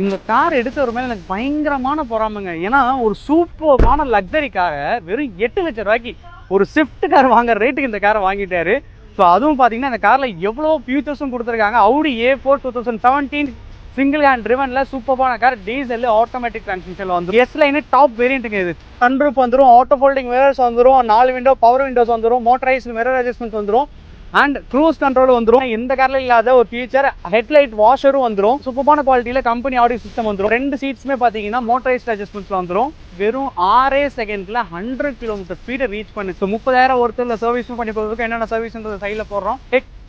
இந்த கார் எடுத்த ஒரு மேலே எனக்கு பயங்கரமான பொறாமைங்க. ஏன்னா ஒரு சூப்பர்மான லக்ஸரி காரை வெறும் 8 லட்சம் ரூபாய்க்கு ஒரு ஸ்விஃப்ட் கார் வாங்குற ரேட்டுக்கு இந்த காரை வாங்கிட்டாரு. ஸோ அதுவும் பார்த்தீங்கன்னா இந்த காரில் எவ்வளோ ஃபியூச்சர்ஸும் கொடுத்துருக்காங்க. Audi A4 2017 சிங்கிள் ஹேண்ட் ட்ரிவனில் சூப்பரான கார். டீசல் ஆட்டோமேட்டிக் டிரான்ஸ்மிஷனில் வந்துடும். எஸ் லைனு டாப் வேரியண்ட்டுங்க இது. சன்ரூஃப் வந்துடும், ஆட்டோ ஃபோல்டிங் மிரர்ஸ் வந்துடும், 4 விண்டோ பவர் விண்டோஸ் வந்துடும், மோட்டரைஸ்டு மிரர் அட்ஜஸ்ட்மெண்ட் வந்துடும் அண்ட் க்ரூஸ் கண்ட்ரோல் வந்துடும். எந்த காரில் இல்லாத ஒரு ஃபீச்சர் ஹெட்லைட் வாஷரும் வந்துடும். சூப்பரான குவாலிட்டியில் கம்பெனி ஆடியோ சிஸ்டம் வந்துடும். 2 சீட்ஸுமே பார்த்தீங்கன்னா மோட்டரைஸ்ட் அட்ஜஸ்ட்மெண்ட்ஸில் வந்துடும். வெறும் 6 செகண்ட்ல 100 கிலோமீட்டர் ஸ்பீடை ரீச் பண்ணு. ஸோ 30,000 ஒருத்தர் சர்வீஸும் பண்ணி போகிறதுக்கு என்னென்ன சர்வீஸ்ன்ற சைடில் போடுறோம்.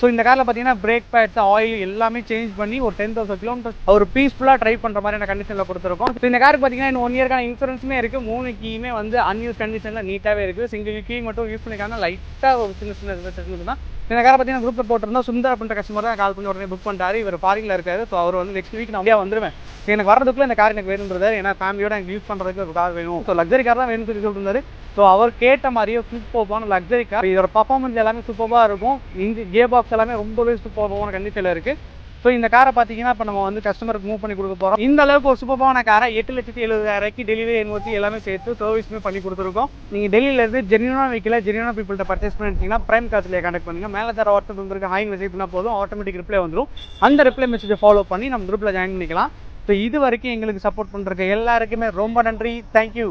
ஸோ இந்த காரில் பார்த்தீங்கன்னா பிரேக் பேட்ஸ், ஆயில் எல்லாமே சேஞ்ச் பண்ணி ஒரு 10,000 கிலோமீட்டர் ஒரு பீஸ்ஃபுல்லாக ட்ரைவ் பண்ணுற மாதிரியான கண்டிஷனில் கொடுத்துருக்கோம். ஸோ இந்த காருக்கு பார்த்தீங்கன்னா இன்னும் 1 இயர்க்கான இன்சூரன்ஸுமே இருக்குது. 3 கீயுமே வந்து அன்யூஸ் கண்டிஷனில் நீட்டாகவே இருக்குது. சிங்கிள் கீ மட்டும் யூஸ் பண்ணிக்காங்க. லைட்டாக ஒரு சின்ன சின்ன தான். இந்த காரை பார்த்தீங்கன்னா குரூப்பில் போட்டிருந்தோம். சுந்தர் அப்படின்ற கஸ்டமர் தான் கால் பண்ணி உடனே புக் பண்ணிட்டாரு. இவர் ஃபாரினில் இருக்காரு. ஸோ அவர் வந்து நெக்ஸ்ட் வீக் நான் அப்படியே வந்துடுவேன். எனக்கு வரதுக்குள்ள இந்த கார் எனக்கு வேணுன்றது. ஏன்னா ஃபேமிலியோட எனக்கு யூஸ் பண்ணுறதுக்கு ஒரு கார் வேணும். ஸோ லக்ஸரி கார் தான் வேணும்னு சொல்லி சொல்லியிருந்தாரு. ஸோ அவர் கேட்ட மாதிரியே சூப்பரான லக்ஸரி கார். இதோட பர்ஃபார்மன்ஸ் எல்லாமே சூப்பராக இருக்கும். இன்ஜின் கியர் பாக்ஸ் எல்லாமே ரொம்பவே சூப்பரான கண்டிஷனில் இருக்குது. ஸோ இந்த காரை பார்த்தீங்கன்னா இப்போ நம்ம வந்து கஸ்டமருக்கு மூவ் பண்ணி கொடுக்க போகிறோம். இந்த அளவுக்கு ஒரு சூப்பரான காரை 8,70,000 டெலிவரி என்ஓசி எல்லாமே சேர்த்து சர்வீஸுமே பண்ணி கொடுத்துருக்கோம். நீங்கள் டெல்லியிலேருந்து ஜென்யூனாக வெஹிக்கில் ஜென்யூனாக பீப்புள்கிட்ட பர்ச்சேஸ் பண்ணிட்டீங்கன்னா பிரைம் காசுலேயே கான்டாக்ட் பண்ணுங்கள். மேலே தர வாட்ஸ்அப் நம்பருக்கு ஹாய் மெசேஜ் பண்ணால் போதும், ஆட்டோமேட்டிக் ரிப்ளை வந்துடும். அந்த ரிப்ளை மெசேஜை ஃபாலோ பண்ணி நம்ம குரூப்பில் ஜாயின் பண்ணிக்கலாம். ஸோ இது வரைக்கும் எங்களுக்கு சப்போர்ட் பண்ணுறதுக்கு எல்லாருக்குமே ரொம்ப நன்றி. தேங்க்யூ.